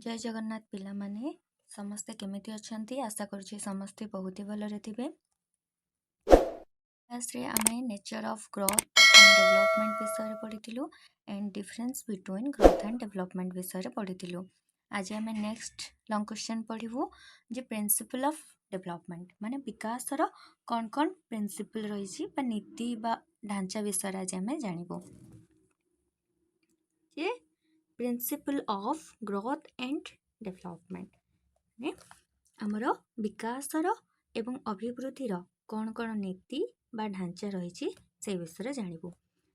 जय जगन्नाथ पिला माने समस्ते केमिति अछंती आशा करूछि समस्ते बहुत ही भलरे थिबे। क्लास रे आमे nature of growth and development विषय पढ़िथिलु and difference between growth and development विषय पढ़िथिलु। आज आमे नेक्स्ट लॉन्ग क्वेश्चन पढ़िबु जे प्रिंसिपल ऑफ डेवलपमेंट माने विकास रो कोन कोन प्रिंसिपल रहिछि बा नीति बा ढांचा विषय आज आमे जानिबो। जे principle of growth and development ने आमर विकासर एवं अभिवृद्धिर कौन कौन नीति बा ढांचा रही से विषय जानबू।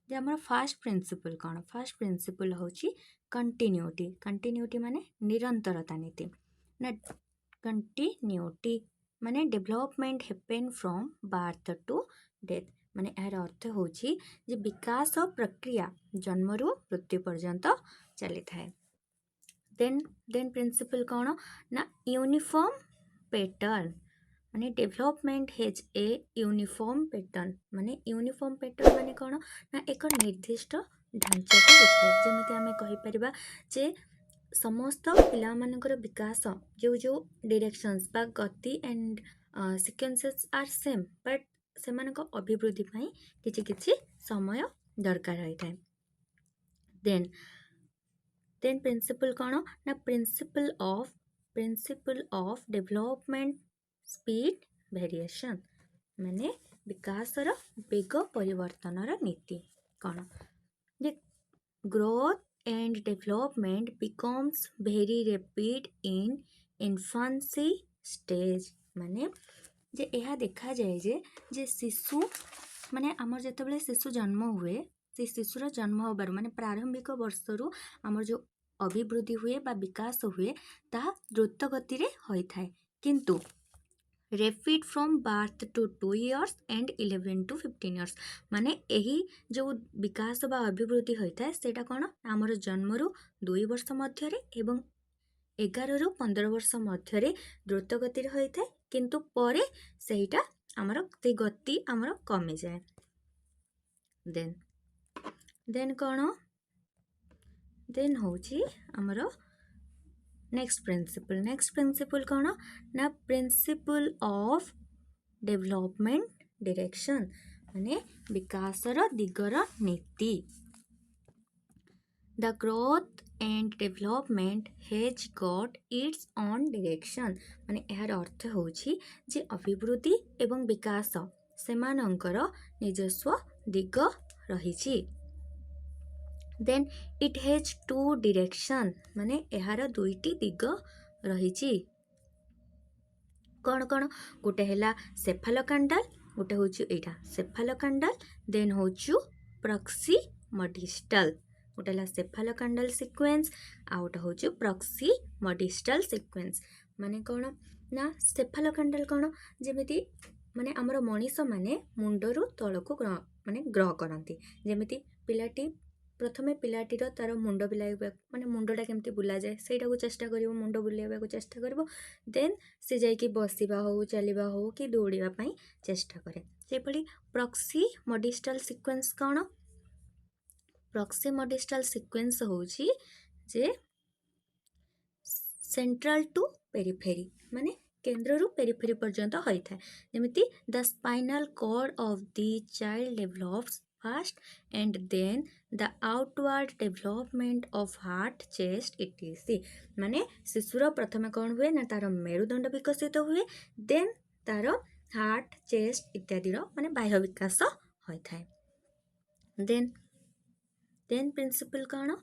जे आमर फास्ट प्रिंसिपल कौन फास्ट प्रिंसिपल होची कंटिन्यूटी। कंटिन्यूटी माने निरंतरता नीति ना कंटिन्यूटी माने development happen from birth to death माने यार अर्थ होची जे विकास प्रक्रिया जन्मरू मृत्यु पर्यंत चली थाए। देन प्रिंसिपल कौन ना यूनिफॉर्म पैटर्न माने development has a uniform pattern माने यूनिफॉर्म पैटर्न माने कौन ना एक निर्दिष्ट ढांचा को बुझाए। जेमिति आमे कहि परिबा जे समस्त पिला मानकर विकास जो जो डायरेक्शंस बा गति and sequences are same but सेमानक अभिवृद्धि पई किछि किछि समय दरकार होई थाए। देन प्रिंसिपल कौन ना principle of development speed variation माने विकासर बेग परिवर्तनर नीति कौन जे growth and development becomes very rapid in infancy stage माने जे यह देखा जाए जे शिशु माने आमर जेतेबेले शिशु जन्म हुए से शिशुर जन्म होबार माने प्रारंभिक वर्षरू आमर जो अभिवृद्धि हुए बा विकास हुए ता द्रुत गति रे होई थाए किंतु rapid from birth to 2 years and 11 to 15 years माने यही जो विकास बा अभिवृद्धि होई थाए सेटा कोन आमर जन्मरू 2 वर्ष मध्य रे एवं 11 ରୁ 15 वर्ष मध्य रे द्रुत गति रे होई थाए किंतु परे सेटा आमर ते गति आमर कमी जाए। देन कौन देन होची आमर नेक्स्ट प्रिंसिपल कौन ना प्रिंसिपल ऑफ डेवलपमेंट डायरेक्शन माने विकासर दिगर नीति। The growth and development has got its own direction माने यार अर्थ होची जे अभिवृद्धि एवं विकास सेमानंकर निजस्व दिग रहिछि। देन इट हैज 2 डायरेक्शन माने यार दुईटी दिग रहिछि कौन कौन गोटे हैला सेफालोकांडाल गोटे होची एटा सेफालोकांडाल देन होचु प्रॉक्सिमोडिस्टल गोटे हैला सेफालोकांडाल सीक्वेंस आ गोटे होचु प्रॉक्सिमोडिस्टल सीक्वेंस माने कौन ना सेफालोकांडाल कौन जेमिति माने हमर मनीष माने मुंडरू तळको माने ग्रह करंती जेमिति पिलाटी प्रथमे पिलाटीर तार मुंड बुलाइबा माने मुंडटा केमती बुला जाए सेटा को चेष्टा करिवो मुंड बुलाइबा को चेष्टा करिवो देन से जाई कि बसिबा हो चलिबा हो कि दौड़िबा पई चेष्टा करे। सेपडी प्रॉक्सिमोडिस्टल सीक्वेंस कौन प्रॉक्सिमोडिस्टल सीक्वेंस होची जे सेंट्रल टू पेरिफेरी माने केंद्र रु पेरिफेरी पर्यंत होई थाए जेमिति the spinal cord of the child develops first and then the outward development of heart chest etc माने शिशुर प्रथमे कौन हुए ना तार मेरुदंड विकसित हुए देन तार हार्ट चेस्ट इत्यादि माने बाह्य विकास होई थाए। देन प्रिंसिपल कौन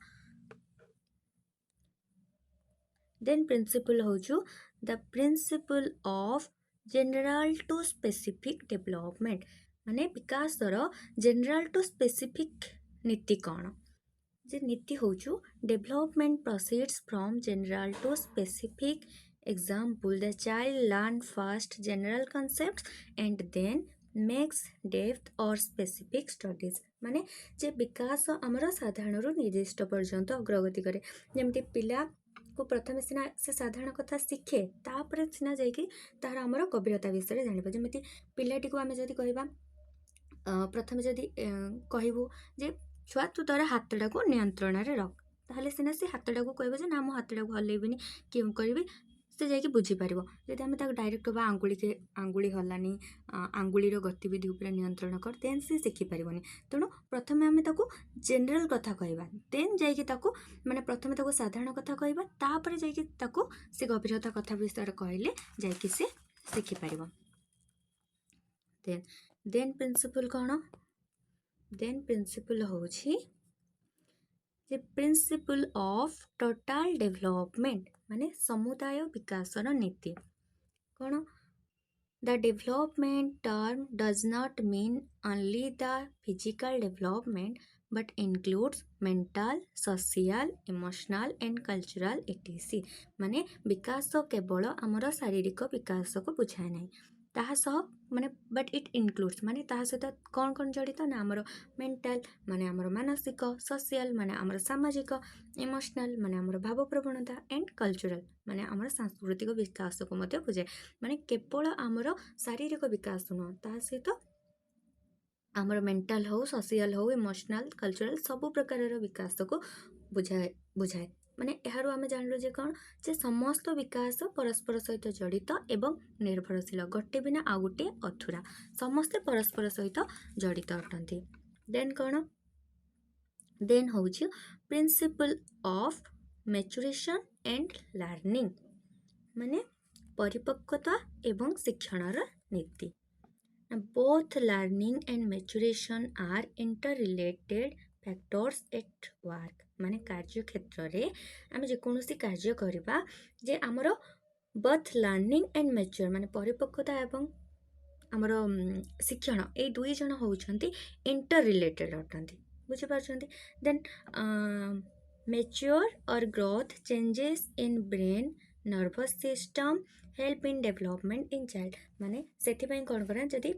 देन प्रिंसिपल होचु the principle of general to specific development माने विकासर जनरल टू स्पेसिफिक नीति कौन जे नीति होचु development proceeds from general to specific example the child learn first general concepts and then makes depth और स्पेसिफिक स्टडीज माने जे विकास आमर साधारण रु निर्दिष्ट पर्यंत अग्रगति करे जेमति पिला को प्रथमे सिना से साधारण कथा शिखे तापर सिना जाइकी तार आमर गभीरता विषय जानिबा जेमति पिलाटी को आमे जदी कहबा प्रथमे जदी कहबू जे छुआ तू तोर हाथटा को नियंत्रण रे रख ताहले सिना से हाथटा को कहबो जे ना मो हाथटा को हलेबिनी कि करिवि से जाकि बुझीपार जदि आम डायरेक्ट कह आंगुली हलानी आंगुलीर गतिविधि उपर नियंत्रण कर देन से शिखिपारनि तेणु प्रथम आम जेनेल कथा कहवा देन जाकि माने प्रथम साधारण कथा कहवा तापर जाकि से गभीरता कथा विषय कहले जाकि से शिखिपार देन प्रिंसिपल कौन देन प्रिंसिपल हूँ प्रिंसिपल ऑफ टोटल डेवलपमेंट माने समुदाय विकासर नीति कौन the development term does not mean only the physical development but includes mental social emotional and cultural etc. माने विकास केवल आमर शारीरिक विकास को बुझाए ना ताहा सह माने बट इट इनक्लूड्स माने ताहा सहित कौन कौन जड़ित ना आमर मेंटल माने आमर मानसिक सोशियल माने आमर सामाजिक इमोशनल माने आमर भाव प्रवणता एंड कल्चरल माने आमर सांस्कृतिक विकास को मध्य बुझाए माने केवल आमर शारीरिक विकास नुह ताहा सहित आमर मेंटल हो सोशियल हो इमोशनल कल्चरल सब प्रकार विकास को बुझाए माने यार आम जानलु जे कौन जे समस्त विकास परस्पर सहित जड़ित एवं निर्भरशील गोटे बिना आउ गोटे अधूरा समस्ते परस्पर सहित जड़ित अटंती देन कौन देन हूँ principle of maturation and learning माने परिपक्वता एवं शिक्षणर नीति both learning and maturation are interrelated factors at work माने कार्य क्षेत्र रे आम जेकोसी कार्य करबा जे आमर both learning and mature माने परिपक्वता एवं आमर शिक्षण ए दुई जन होउछंती इंटर रिलेटेड अटंती बुझि पारछंती देन mature or growth changes in brain nervous system help in development in child माने सेथिपाई कौन करा जदि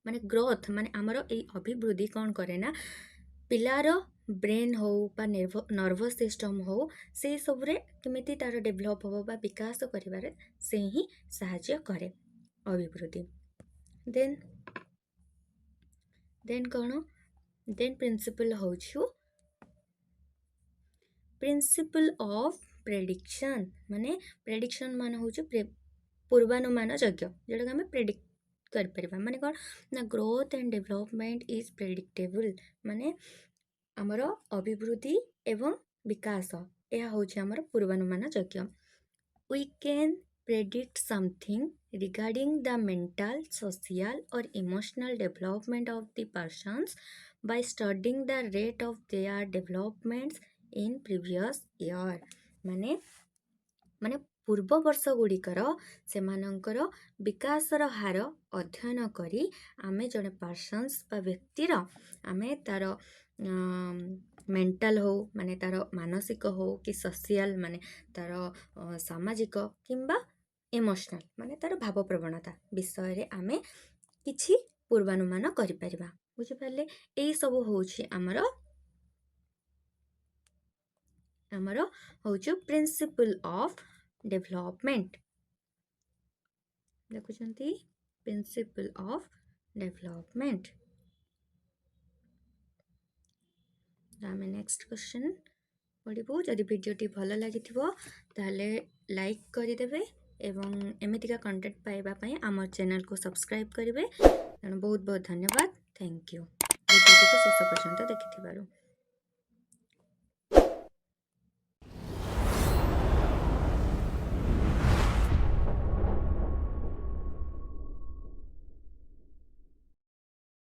माने ग्रोथ माने आमर ए अभिवृद्धि कौन करे ना पिलार ब्रेन हो बा नर्वस सिस्टम हो से सबरे केमिति तार डेभलप हो बा विकास करिबारे से ही सहायता करे अभिवृद्धि देन कौन देन प्रिंसिपल हो प्रिंसिपल ऑफ प्रेडिक्शन माने प्रेडिक्शन मान हूँ पूर्वानुमान यज्ञ जोटा आम प्रेडिक्ट कर माने कौन ना growth and development is predictable माने आमर अभिवृद्धि एवं विकास यह हूँ आमर पूर्वानुमान यज्ञ we can predict something regarding the mental, social or emotional development of the persons by studying the rate of their developments in previous year माने पूर्व वर्ष गुड़िकर सेमानंकर विकासर हार अध्ययन करी आमे जड़े पर्सन्स बा व्यक्तिर आमे तार मेंटल हो माने तार मानसिक हो कि सोशियल माने तार सामाजिक किंबा इमोशनल माने तार भाव प्रवणता विषय रे आमे किछि पूर्वानुमान करि परिबा बुझि पाले एई सब होछि हमर होछु प्रिंसिपल ऑफ डेवलपमेंट देखुछंती प्रिंसिपल ऑफ डेवलपमेंट आमे नेक्स्ट क्वेश्चन पढ़िबो जदि वीडियोटी भल लागिथिबो ताले लाइक करिदेबे एवं एमितिका कंटेंट पाइबा पई आम चैनल को सब्सक्राइब करिवे बहुत बहुत धन्यवाद थैंक यू वीडियो को शेष पर्यंत देखिथिबारु।